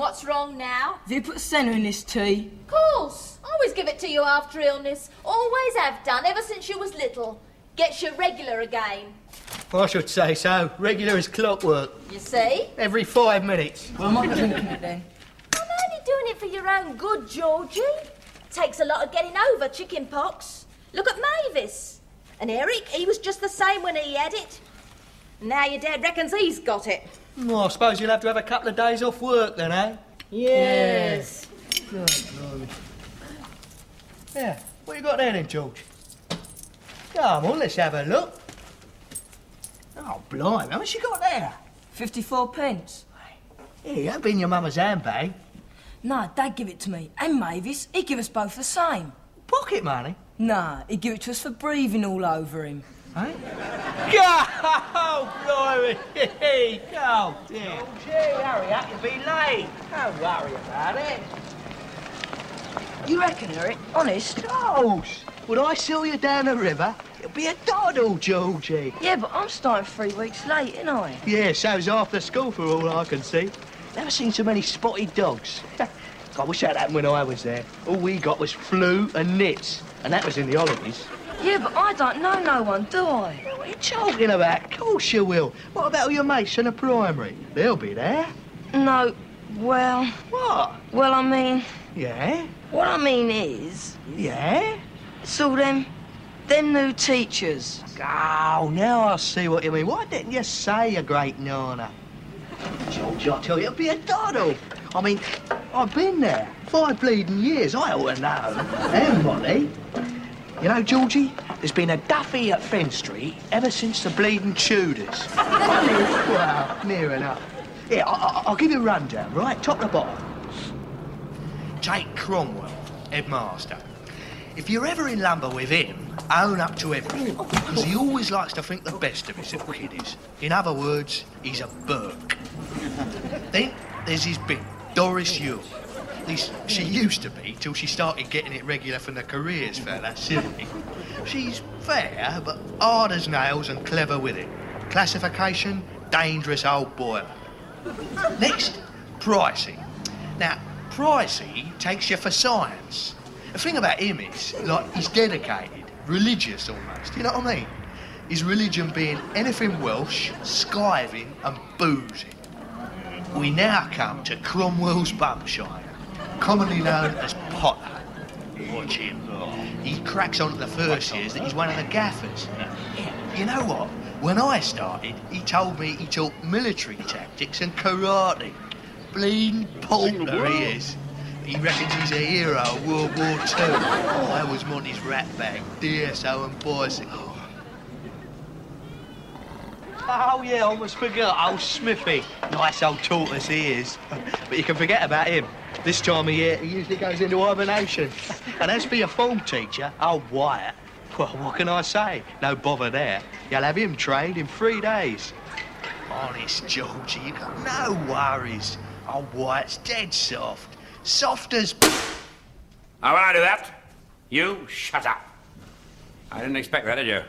What's wrong now? Have you put senna in this tea? Of course. I always give it to you after illness. Always have done, ever since you was little. Gets you regular again. I should say so. Regular as clockwork. You see? Every 5 minutes. Well, I'm not drinking it then. I'm only doing it for your own good, Georgie. Takes a lot of getting over chicken pox. Look at Mavis. And Eric, he was just the same when he had it. Now your dad reckons he's got it. Well, I suppose you'll have to have a couple of days off work then, eh? Yes. Yeah, what you got there then, George? Come on, let's have a look. Oh, blimey, how much you got there? 54 pence. Yeah, that'd be in your mama's handbag. No, Dad give it to me. And Mavis, he give us both the same. Pocket money? Nah, he give it to us for breathing all over him. Eh? Oh, blimey! Oh, dear. Georgie, hurry up, you'll be late. Don't worry about it. You reckon, Eric? Honest? Of course. Would I sail you down the river? It'll be a doddle, Georgie. Yeah, but I'm starting 3 weeks late, ain't I? Yeah, so's after school for all I can see. Never seen so many spotted dogs. I wish that happened when I was there. All we got was flu and nits, and that was in the holidays. Yeah, but I don't know no one, do I? What are you talking about? Of course you will. What about all your mates in the primary? They'll be there. No, well... What? Well, I mean... Yeah? What I mean is... Yeah? It's all them new teachers. Oh, now I see what you mean. Why didn't you say, you great nana? George, I tell you, it'll be a doddle. I mean, I've been there 5 bleeding years. I ought to know. And Molly. You know, Georgie, there's been a Duffy at Fenn Street ever since the bleeding Tudors. Well, near enough. Here, I'll give you a rundown, right? Top to bottom. Take Cromwell, headmaster. If you're ever in lumber with him, own up to everything, because he always likes to think the best of his little kiddies. In other words, he's a Burke. Then there's his big, Doris Yule. At least she used to be, till she started getting it regular from the careers fella, silly. She's fair, but hard as nails and clever with it. Classification, dangerous old boiler. Next, Pricey. Now, Pricey takes you for science. The thing about him is, like, he's dedicated, religious almost, you know what I mean? His religion being anything Welsh, skiving and boozing. We now come to Cromwell's bumshine, commonly known as Potter. Watch him. He cracks on to the first years that he's one of the gaffers. You know what? When I started, he told me he taught military tactics and karate. Bleeding Poulter he is. He reckons he's a hero of World War II. I was Monty's rat bag, DSO and bicycle. Oh, yeah, I almost forgot. Old Smithy. Nice old tortoise he is. But you can forget about him. This time of year, he usually goes into hibernation. And as for your form teacher, old Wyatt, well, what can I say? No bother there. You'll have him trained in 3 days. Honest, Georgie, you got no worries. Old Wyatt's dead soft. Soft as... How will I do that? You shut up. I didn't expect that, did you?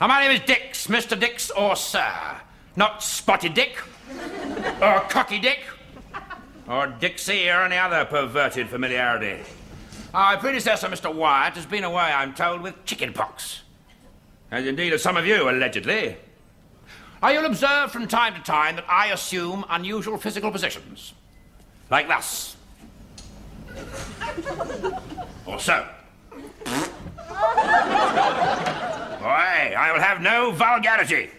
Now, my name is Dix, Mr. Dix or Sir. Not Spotty Dick, or Cocky Dick, or Dixie, or any other perverted familiarity. My predecessor, Mr. Wyatt, has been away, I'm told, with chicken pox. As indeed as some of you, allegedly. Now, you'll observe from time to time that I assume unusual physical positions. Like thus. Or so. Boy, I will have no vulgarity.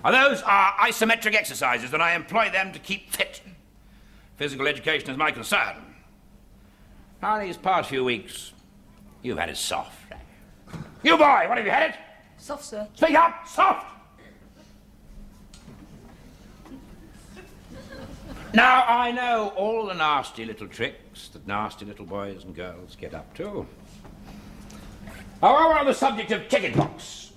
Now, those are isometric exercises, and I employ them to keep fit. Physical education is my concern. Now, these past few weeks, you've had it soft. You boy, what have you had it? Soft, sir. Speak up, soft! Now, I know all the nasty little tricks that nasty little boys and girls get up to. However, on the subject of chickenpox,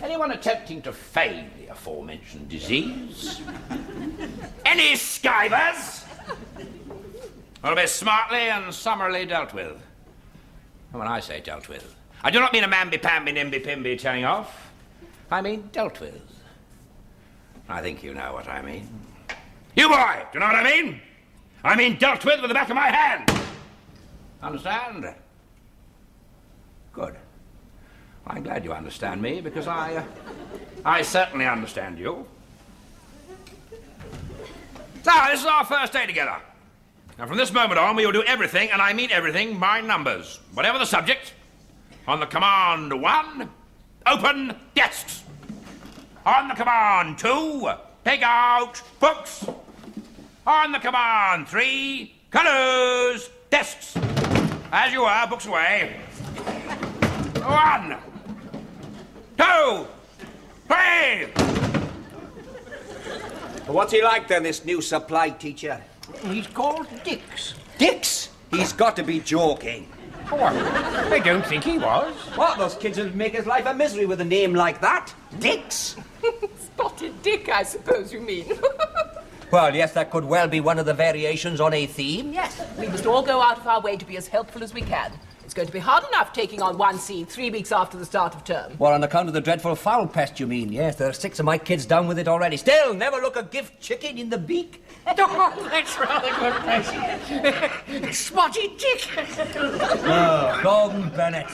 anyone attempting to feign the aforementioned disease? Any skivers? Will be smartly and summarily dealt with. And when I say dealt with, I do not mean a mamby-pamby, nimby-pimby telling off. I mean dealt with. I think you know what I mean. You boy, do you know what I mean? I mean dealt with the back of my hand. Understand? Good. I'm glad you understand me, because I certainly understand you. So, this is our first day together. Now, from this moment on, we will do everything, and I mean everything, by numbers. Whatever the subject. On the command 1, open desks. On the command 2, take out books. On the command 3, close desks. As you were, books away. 1, 2, 3. What's he like then, this new supply teacher? He's called Dix. Dix? He's got to be joking. Oh, I don't think he was. What, those kids would make his life a misery with a name like that? Dix? Spotted Dick, I suppose you mean. Well, yes, that could well be one of the variations on a theme, yes. We must all go out of our way to be as helpful as we can. It's going to be hard enough taking on one scene 3 weeks after the start of term. Well, on account of the dreadful foul pest, you mean? Yes, there are 6 of my kids down with it already. Still, never look a gift chicken in the beak. Oh, that's rather good, Price. Spotted Dick. Oh, Gordon Bennett.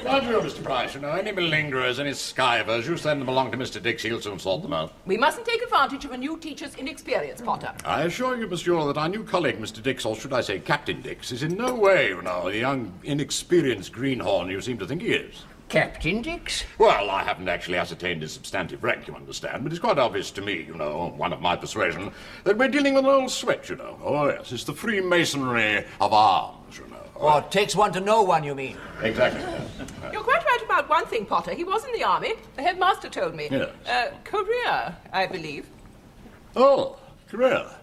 Not you, Mr. Price. You know, any malingerers, any skivers, you send them along to Mr. Dix. He'll soon sort them out. We mustn't take advantage of a new teacher's inexperience, Potter. I assure you, monsieur, that our new colleague, Mr. Dix, or should I say Captain Dix, is in no way, you know, the young, inexperienced greenhorn you seem to think he is. Captain Dix? Well, I haven't actually ascertained his substantive rank, you understand, but it's quite obvious to me, you know, one of my persuasion, that we're dealing with an old sweat, you know. Oh, yes, it's the Freemasonry of arms, you know. Oh, it takes one to know one, you mean? Exactly. You're quite right about one thing, Potter. He was in the army. The headmaster told me. Yes. Korea, I believe. Oh, Korea.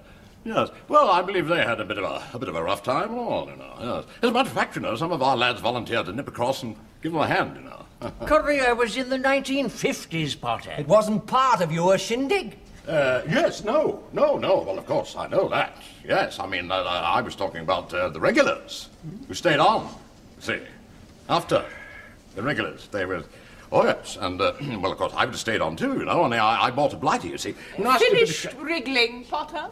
Yes. Well, I believe they had a bit of a rough time and all, you know. Yes. As a matter of fact, you know, some of our lads volunteered to nip across and give them a hand, you know. Korea was in the 1950s, Potter. It wasn't part of your shindig. Yes, no. Well, of course, I know that. Yes, I mean, I was talking about the regulars who stayed on, see. After the regulars, they were... Oh, yes, and, well, of course, I would have stayed on too, you know, only I bought a blighter, you see. Finished wriggling, Potter.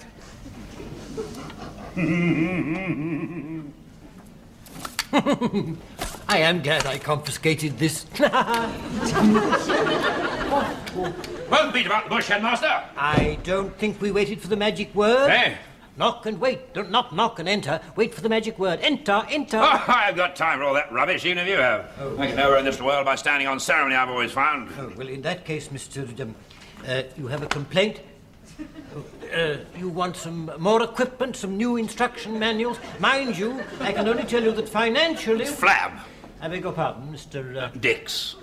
I am glad I confiscated this. Won't beat about the bush, headmaster. I don't think we waited for the magic word. Eh? Knock and wait. Don't not knock and enter. Wait for the magic word. Enter, enter. Oh, I've got time for all that rubbish, even if you have. I can nowhere in this world by standing on ceremony, I've always found. Oh, well, in that case, Mr. You have a complaint? You want some more equipment, some new instruction manuals? Mind you, I can only tell you that financially... Flab. I beg your pardon, Mr. Dix.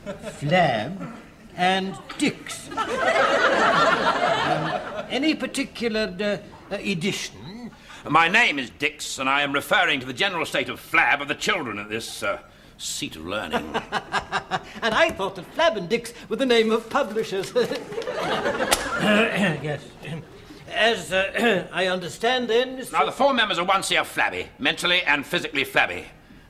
Flab and Dix. Any particular edition? My name is Dix, and I am referring to the general state of flab of the children at this seat of learning. And I thought that Flab and Dix were the name of publishers. Yes. As I understand, then, Mr. Now, the 4 members of 1C are flabby, mentally and physically flabby.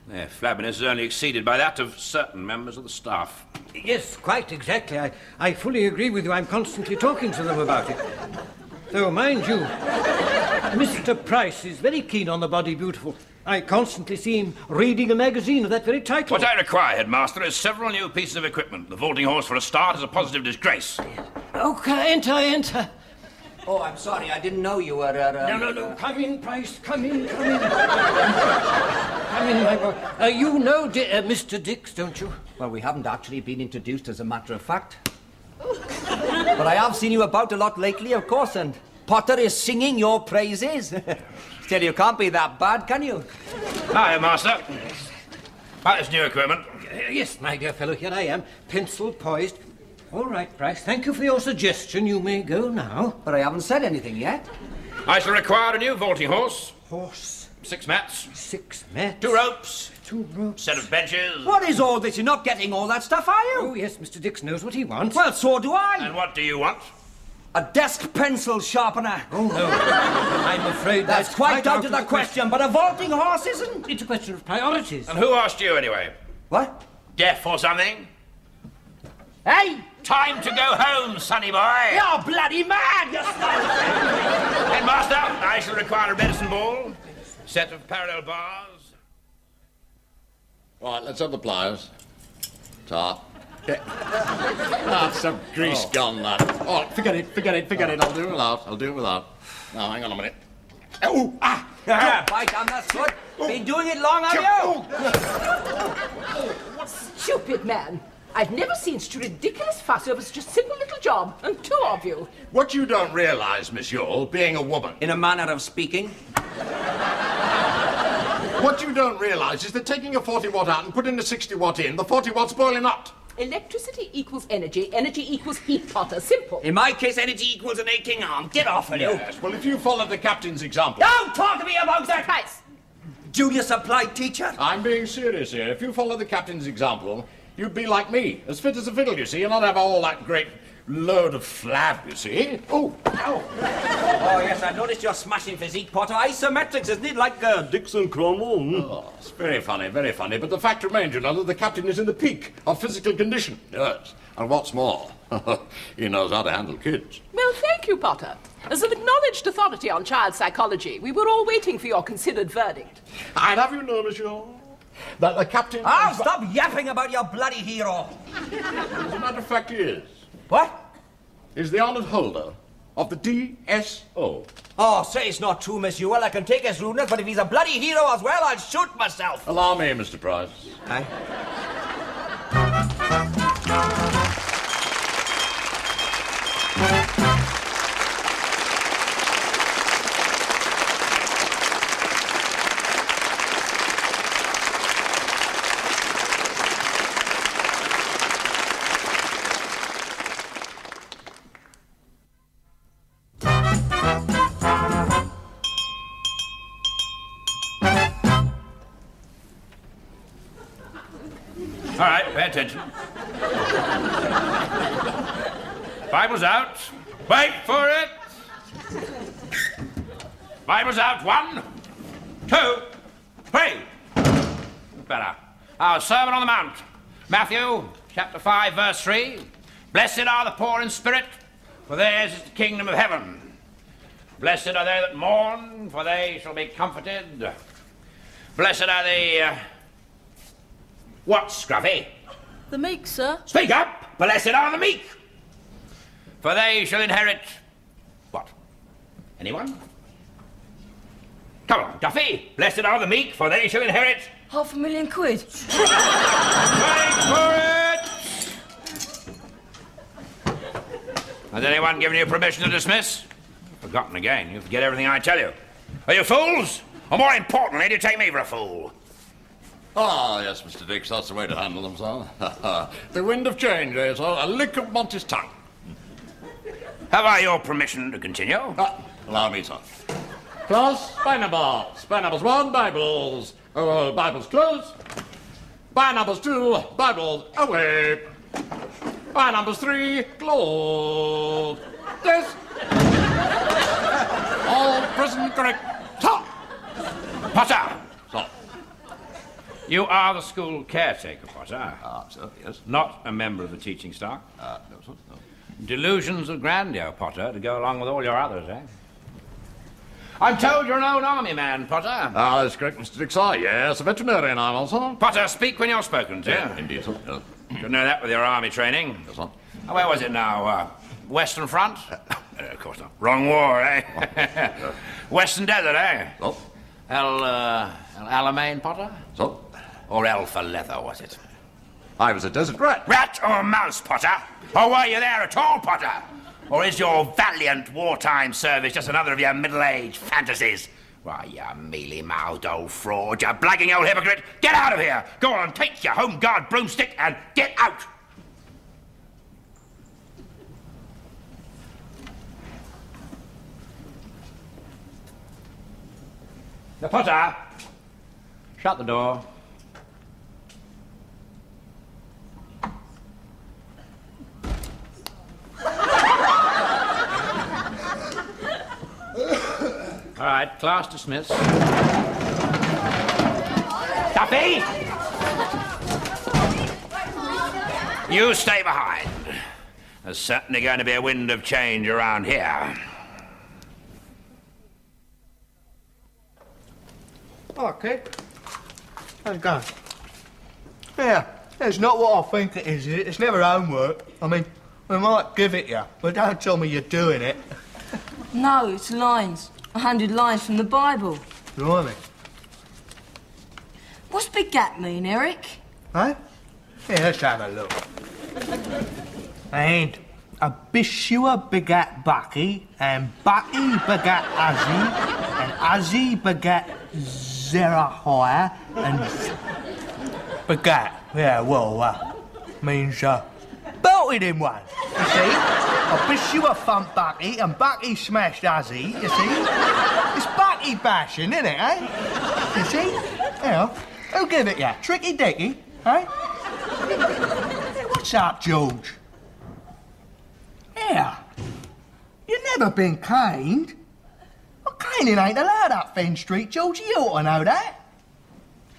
Their flabbiness is only exceeded by that of certain members of the staff. Yes, quite exactly. I fully agree with you. I'm constantly talking to them about it. Though, mind you, Mr. Price is very keen on the body beautiful. I constantly see him reading a magazine of that very title. What I require, headmaster, is several new pieces of equipment. The vaulting horse, for a start, is a positive disgrace. Okay, enter. Oh, I'm sorry, I didn't know you were... No. Come in, Price. Come in. Come in, my boy. You know Mr. Dix, don't you? Well, we haven't actually been introduced, as a matter of fact. But I have seen you about a lot lately, of course, and Potter is singing your praises. Still, you can't be that bad, can you? Hi, headmaster. About this new equipment. Yes, my dear fellow, here I am, pencil poised. All right, Price, thank you for your suggestion. You may go now. But I haven't said anything yet. I shall require a new vaulting horse. Horse. 6 mats. 6 mats. 2 ropes. 2 ropes. Set of benches. What is all this? You're not getting all that stuff, are you? Oh, yes, Mr. Dix knows what he wants. Well, so do I. And what do you want? A desk pencil sharpener. Oh, no. I'm afraid That's quite out of the question, but a vaulting horse isn't. It's a question of priorities. And who asked you, anyway? What? Deaf or something? Hey! Time to go home, sonny boy. You're bloody mad! You're Headmaster, I shall require a medicine ball, set of parallel bars. Right, let's have the pliers. Tar. That's some grease gun, that. Oh, forget it. I'll do it without. Now, hang on a minute. Oh, By damn, that's good. Been doing it long, have you? Stupid man. I've never seen such a ridiculous fuss over such a simple little job, and two of you. What you don't realise, Miss Yule, being a woman, In a manner of speaking. what you don't realise is that taking a 40 watt out and putting a 60 watt in, the 40 watt's boiling hot. Electricity equals energy, energy equals heat, Potter. Simple. In my case, energy equals an aching arm. Get off of you. Yes, well, if you follow the captain's example... Don't talk to me about that! Price. Junior supply teacher? I'm being serious here. If you follow the captain's example, you'd be like me, as fit as a fiddle, you see, and not have all that great load of flab, you see. Oh, ow. Oh, yes, I noticed your smashing physique, Potter. Isometrics, isn't it? Like Dixon Cromwell. Oh, it's very funny, but the fact remains, you know, that the captain is in the peak of physical condition. Yes, and what's more, he knows how to handle kids. Well, thank you, Potter. As an acknowledged authority on child psychology, we were all waiting for your considered verdict. I'd have you know, monsieur, that the captain... Oh, stop yapping about your bloody hero. As a matter of fact, he is. What? Is the honoured holder of the DSO. Oh, say it's not true, Miss Ewell. I can take his rudeness, but if he's a bloody hero as well, I'll shoot myself. Allow me, Mr. Price. Aye. All right, pay attention. Bible's out. Wait for it. Bible's out. 1, 2, 3. Better. Our Sermon on the Mount. Matthew, chapter 5, verse 3. Blessed are the poor in spirit, for theirs is the kingdom of heaven. Blessed are they that mourn, for they shall be comforted. Blessed are the... What, Scruffy? The meek, sir. Speak up! Blessed are the meek, for they shall inherit... What? Anyone? Come on, Duffy. Blessed are the meek, for they shall inherit... £500,000. Wait for it! Has anyone given you permission to dismiss? Forgotten again. You forget everything I tell you. Are you fools? Or more importantly, do you take me for a fool? Ah, yes, Mr. Dix, that's the way to handle them, sir. The wind of change, eh, sir? A lick of Monty's tongue. Have I your permission to continue? Allow me, sir. Class, by numbers. By numbers 1, Bibles. Bibles closed. By numbers 2, Bibles away. By numbers 3, closed. Yes. All present correct. Stop. Potter! Sir. You are the school caretaker, Potter. Sir, yes. Not a member of the teaching staff. No, sir, no. Delusions of grandeur, Potter, to go along with all your others, eh? I'm told you're an old army man, Potter. That's correct, Mr. Dix. Yes, a veterinarian I'm also. Potter, speak when you're spoken to. Yeah, indeed, sir. Yes. You know that with your army training. Yes, sir. Where was it now? Western Front? Of course not. Wrong war, eh? Western Desert, eh? So, El Alamein, Potter? so. Or El for leather, was it? I was a desert rat. Rat or mouse, Potter? Or were you there at all, Potter? Or is your valiant wartime service just another of your middle-aged fantasies? Why, you mealy-mouthed old fraud, you blagging old hypocrite! Get out of here! Go on, take your home guard broomstick and get out! Now, Potter, shut the door. All right, class dismissed. Duffy! You stay behind. There's certainly going to be a wind of change around here. Okay. How's it going? Yeah, it's not what I think it is. It's never homework. I mean, we might give it you, but don't tell me you're doing it. No, it's lines. 100 lines from the Bible. Blimey. What's begat mean, Eric? Hey? Yeah, let's have a look. And Abishua begat Bucky, and Bucky begat Azzy, and Azzy begat Zerahiah, and begat, yeah, well, means belted him one. You see? Abishua thumped Bucky, and Bucky smashed Azzy, you see? It's Bucky bashing, isn't it, eh? You see? Yeah. Who'll give it you? Tricky Dicky, eh? What's up, George? Yeah. You've never been caned. Well, caning ain't allowed up Fenn Street, Georgie. You ought to know that.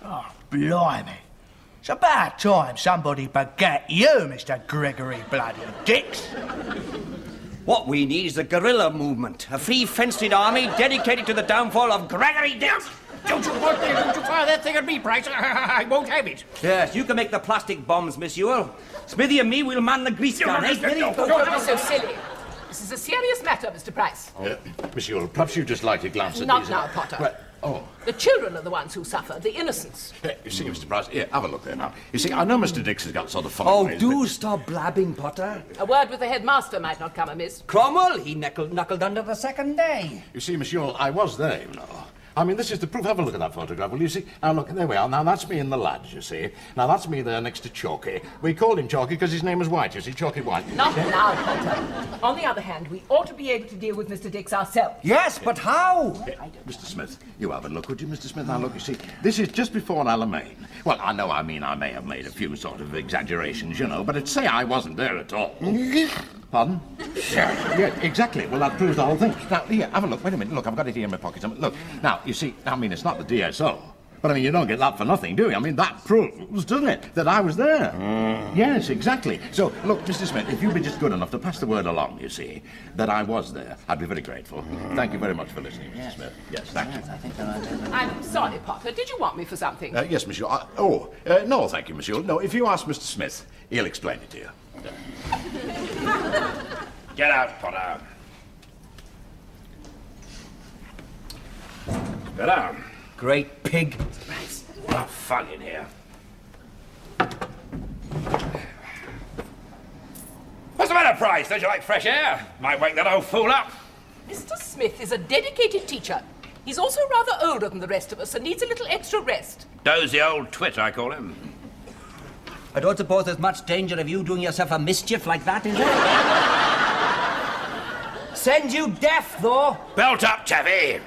Oh, blimey. It's about time somebody begat you, Mr. Gregory bloody Dix. What we need is a guerrilla movement. A free Fenn Street army dedicated to the downfall of Gregory Dix. Don't you fire that thing at me, Price. I won't have it. Yes, you can make the plastic bombs, Miss Ewell. Smithy and me will man the grease gun. Eh, Smithy? Don't be so silly. This is a serious matter, Mr. Price. Miss Ewell, perhaps you'd just like to glance at Not these... now, Potter. Well, oh. The children are the ones who suffer, the innocents. You see, Mr. Price, here, have a look there now. You see, I know Mr. Dix has got sort of funny Oh, ways, do but- stop blabbing, Potter. A word with the headmaster might not come amiss. Cromwell, he knuckled under the second day. You see, Miss Ewell, I was there, you know. I mean, this is the proof. Have a look at that photograph, will you see? Now, look, there we are. Now, that's me and the lads, you see. Now, that's me there next to Chalky. We called him Chalky because his name was White, you see, Chalky White. Not now, Potter. On the other hand, we ought to be able to deal with Mr. Dix ourselves. Yes, but how? Mr. Smith, you have a look, would you, Mr. Smith? Now, look, you see, this is just before Alamein. Well, I mean, I may have made a few sort of exaggerations, you know, but it'd say I wasn't there at all. Pardon? Yeah, exactly. Well, that proves the whole thing. Now, here, have a look. Wait a minute. Look, I've got it here in my pocket. Look, now, you see, I mean, it's not the DSO. But, I mean, you don't get that for nothing, do you? I mean, that proves, doesn't it, that I was there. Yes, exactly. So, look, Mr. Smith, if you'd be just good enough to pass the word along, you see, that I was there, I'd be very grateful. Thank you very much for listening, Mr. Smith. Yes, thank you. I'm sorry, Potter. Did you want me for something? Yes, monsieur. No, thank you, monsieur. No, if you ask Mr. Smith, he'll explain it to you. Get out, Potter. Get out. Great pig. Oh, fog in here. What's the matter, Price? Don't you like fresh air? Might wake that old fool up. Mr. Smith is a dedicated teacher. He's also rather older than the rest of us and needs a little extra rest. Dozy old twit, I call him. I don't suppose there's much danger of you doing yourself a mischief like that, is there? Send you deaf, though. Belt up, Taffy.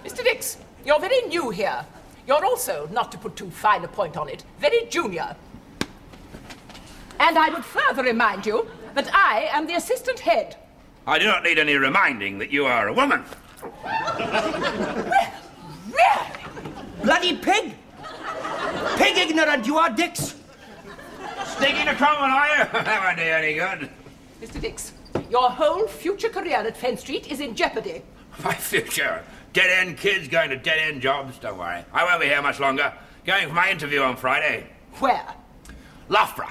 Mr. Dix, you're very new here. You're also, not to put too fine a point on it, very junior. And I would further remind you that I am the assistant head. I do not need any reminding that you are a woman. Really? Bloody pig! Pig ignorant you are, Dix. Sneaking a Cromwell, are you? That won't do you any good. Mr. Dix, your whole future career at Fenn Street is in jeopardy. My future. Dead-end kids going to dead-end jobs. Don't worry. I won't be here much longer. Going for my interview on Friday. Where? Loughborough.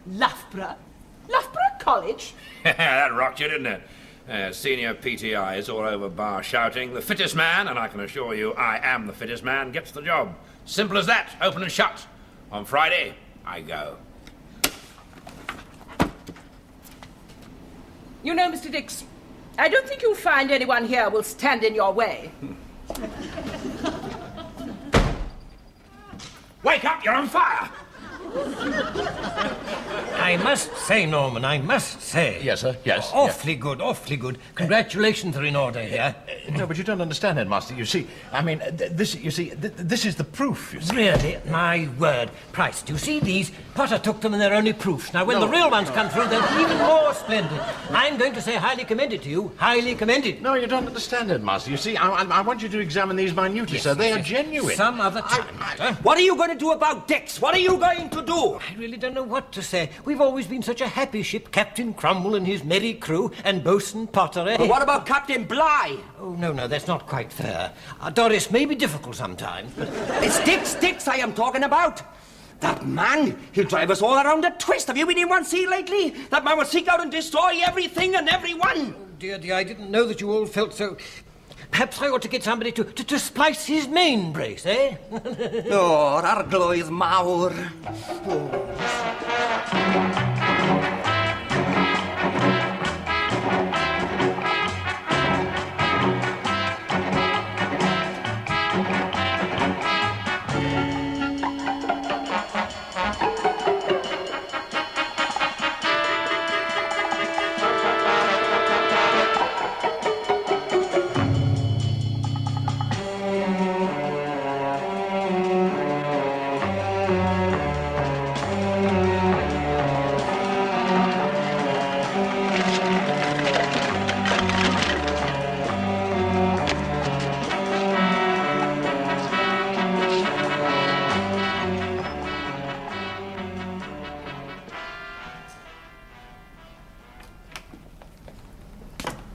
Loughborough? Loughborough College? That rocked you, didn't it? Senior PTI is all over bar shouting, the fittest man, and I can assure you I am the fittest man, gets the job. Simple as that. Open and shut. On Friday, I go. You know, Mr. Dix, I don't think you'll find anyone here will stand in your way. Wake up, you're on fire! I must say, Norman, I must say. Yes, sir, yes. Awfully good, awfully good. Congratulations are in order here. No, but you don't understand, Headmaster. You see, I mean, this is the proof, you see. Really? My word. Price, do you see these? Potter took them and they're only proofs. Now, when the real ones come through, they're even more splendid. I'm going to say highly commended to you. Highly commended. No, you don't understand, Headmaster. You see, I want you to examine these minutely, sir. They are genuine. Some other time. What are you going to do about Dix? What are you going to do? I really don't know what to say. We've always been such a happy ship, Captain Cromwell and his merry crew, and Bosun Potter, eh? But what about Captain Bligh? Oh, no, that's not quite fair. Doris may be difficult sometimes, but... It's Dix I am talking about. That man, he'll drive us all around a twist. Have you been in one sea lately? That man will seek out and destroy everything and everyone. Oh, dear, I didn't know that you all felt so... Perhaps I ought to get somebody to splice his main brace, eh? Oh, arglwydd mawr.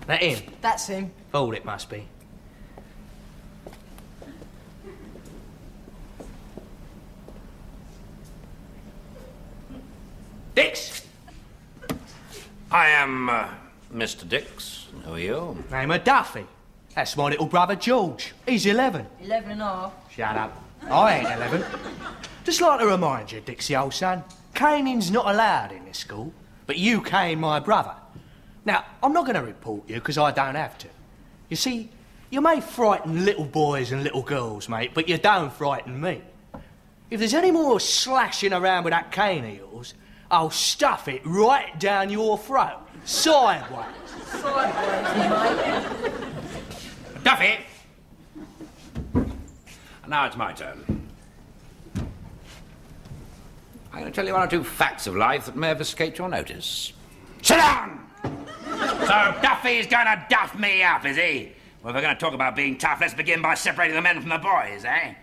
That him? That's him. Old it must be. Dix! I am Mr. Dix. Who are you? Name of Duffy. That's my little brother George. He's 11. 11 and a half. Shut up. I ain't 11. Just like to remind you, Dixie, old son, caning's not allowed in this school, but you cane my brother. Now, I'm not going to report you because I don't have to. You see, you may frighten little boys and little girls, mate, but you don't frighten me. If there's any more slashing around with that cane of yours, I'll stuff it right down your throat, sideways. Duffy! Now it's my turn. I'm going to tell you one or two facts of life that may have escaped your notice. Sit down! So Duffy's going to duff me up, is he? Well, if we're going to talk about being tough, let's begin by separating the men from the boys, eh?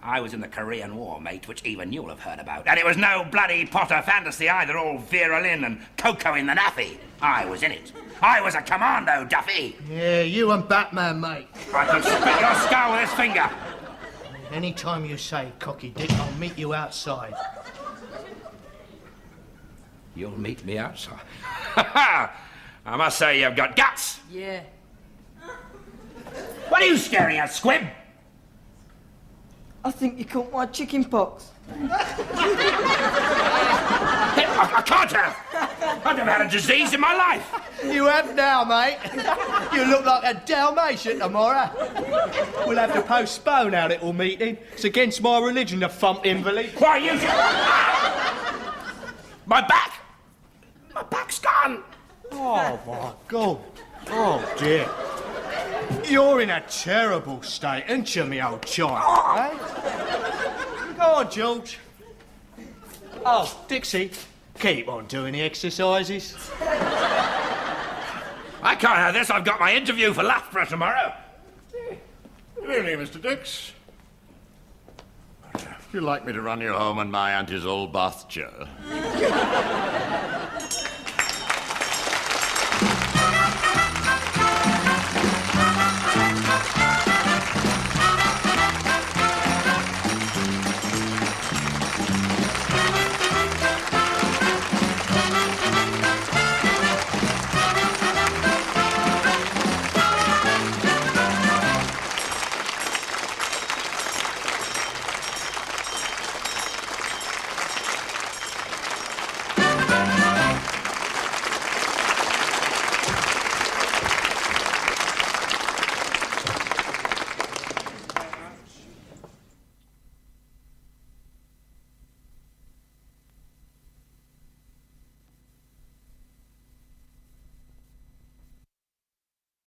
I was in the Korean War, mate, which even you'll have heard about. And it was no bloody Potter fantasy either, all Vera Lynn and Coco in the naffy. I was in it. I was a commando, Duffy. Yeah, you and Batman, mate. I can split your skull with this finger. Anytime you say cocky dick, I'll meet you outside. You'll meet me outside. I must say you've got guts. Yeah. What are you staring at, Squib? I think you caught my chicken pox. I can't have. I've never had a disease in my life. You have now, mate. You look like a Dalmatian tomorrow. We'll have to postpone our little meeting. It's against my religion to thump invalid. Why, you... My back! My back's gone. Oh, my God. Oh, dear. You're in a terrible state, aren't you, me old child, eh? Go on, George. Oh, Dixie, keep on doing the exercises. I can't have this. I've got my interview for Loughborough tomorrow. Really, Mr. Dix? Would you like me to run you home in my auntie's old bath chair?